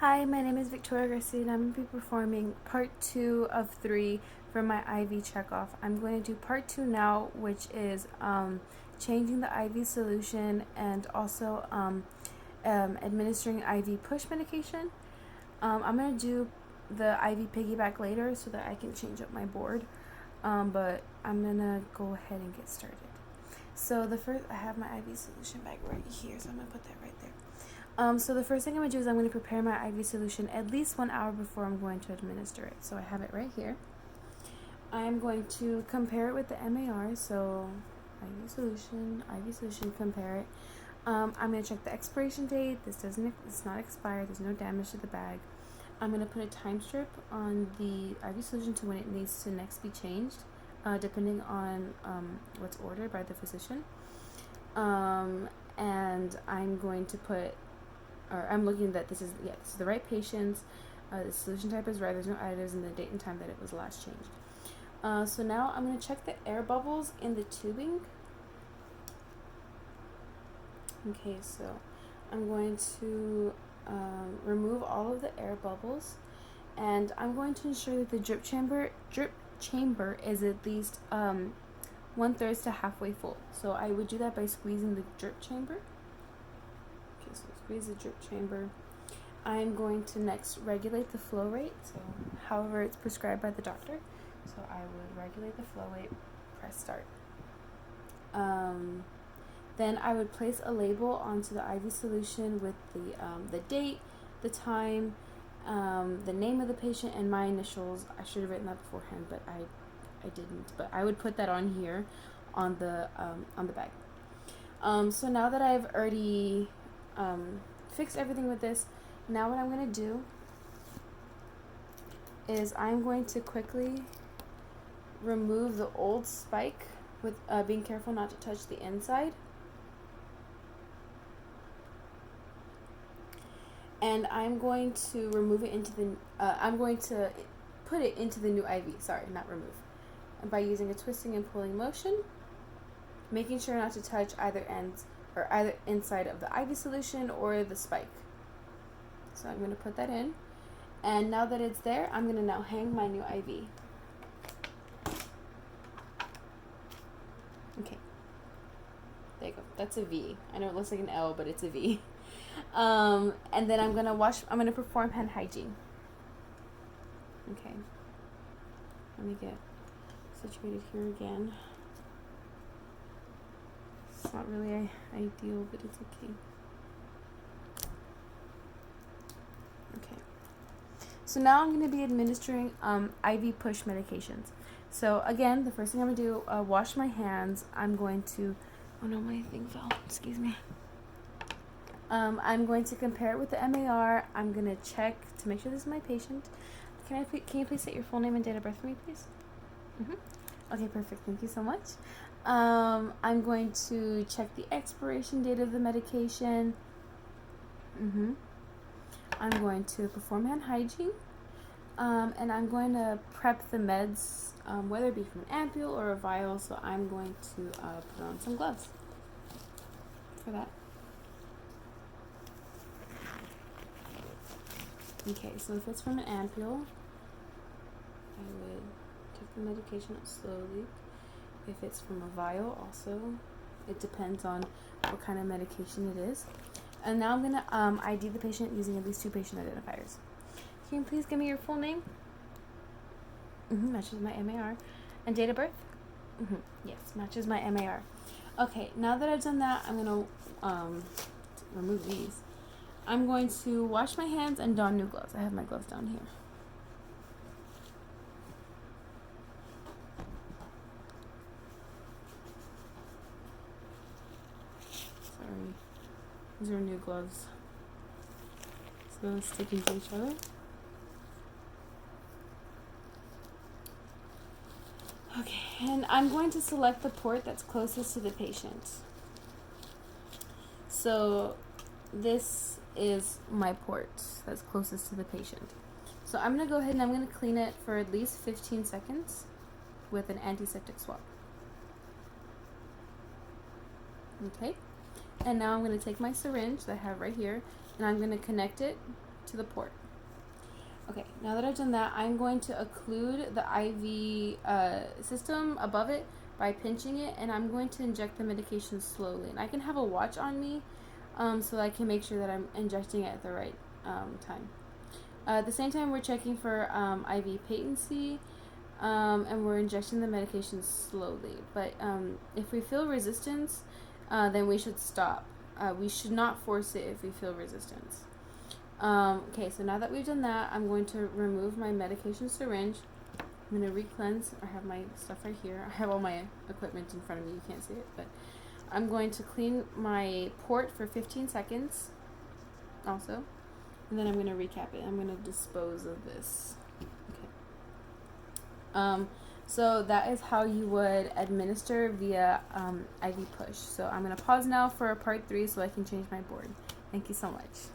Hi, my name is Victoria Garcia and I'm going to be performing part 2 of 3 for my IV checkoff. I'm going to do part 2 now, which is changing the IV solution and also administering IV push medication. I'm going to do the IV piggyback later so that I can change up my board, but I'm going to go ahead and get started. So I have my IV solution bag right here, so I'm going to put that right there. So the first thing I'm going to do is I'm going to prepare my IV solution at least 1 hour before I'm going to administer it. So I have it right here. I'm going to compare it with the MAR, so IV solution, compare it. I'm going to check the expiration date. It's not expired. There's no damage to the bag. I'm going to put a time strip on the IV solution to when it needs to next be changed, depending on what's ordered by the physician. And I'm going to put, or I'm looking that this is the right patient's. The solution type is right. There's no additives, and the date and time that it was last changed. So now I'm going to check the air bubbles in the tubing. Okay, so I'm going to remove all of the air bubbles, and I'm going to ensure that the drip chamber is at least 1/3 to halfway full. So I would do that by squeezing the drip chamber. Okay, so squeeze the drip chamber. I'm going to next regulate the flow rate, so however it's prescribed by the doctor. So I would regulate the flow rate, press start. Then I would place a label onto the IV solution with the date, the time, the name of the patient, and my initials. I should have written that beforehand, but I didn't. But I would put that on here, on the bag. So now that I've already fixed everything with this, now what I'm going to do is I'm going to quickly remove the old spike with being careful not to touch the inside. And I'm going to remove it into the, I'm going to put it into the new IV, sorry, not remove. And by using a twisting and pulling motion, making sure not to touch either ends or either inside of the IV solution or the spike. So I'm going to put that in. And now that it's there, I'm going to now hang my new IV. Okay. There you go. That's a V. I know it looks like an L, but it's a V. And then I'm going to perform hand hygiene. Okay. Let me get situated here again. It's not really ideal, but it's okay. Okay. So now I'm going to be administering IV push medications. So again, the first thing I'm going to do, wash my hands. I'm going to, oh no, my thing fell. Excuse me. I'm going to compare it with the MAR. I'm going to check to make sure this is my patient. Can you please state your full name and date of birth for me, please? Okay, perfect. Thank you so much. I'm going to check the expiration date of the medication. I'm going to perform hand hygiene. And I'm going to prep the meds, whether it be from an ampule or a vial. So I'm going to put on some gloves for that. Okay, so if it's from an ampule, I would take the medication out slowly. If it's from a vial, also, it depends on what kind of medication it is. And now I'm going to ID the patient using at least 2 patient identifiers. Can you please give me your full name? Matches my MAR. And date of birth? Yes, matches my MAR. Okay, now that I've done that, I'm going to remove these. I'm going to wash my hands and don new gloves. I have my gloves down here. Sorry. These are new gloves. So sticking to each other. Okay, and I'm going to select the port that's closest to the patient. So this is my port that's closest to the patient. So I'm going to go ahead and I'm going to clean it for at least 15 seconds with an antiseptic swab. Okay, and now I'm going to take my syringe that I have right here, and I'm going to connect it to the port. Okay, now that I've done that, I'm going to occlude the IV system above it by pinching it, and I'm going to inject the medication slowly. And I can have a watch on me so I can make sure that I'm injecting it at the right time. At the same time, we're checking for IV patency, and we're injecting the medication slowly. But if we feel resistance, then we should stop. We should not force it if we feel resistance. Okay, so now that we've done that, I'm going to remove my medication syringe. I'm going to re-cleanse. I have my stuff right here. I have all my equipment in front of me. You can't see it, but I'm going to clean my port for 15 seconds also. And then I'm going to recap it. I'm going to dispose of this. Okay. So that is how you would administer via IV push. So I'm going to pause now for part 3 so I can change my board. Thank you so much.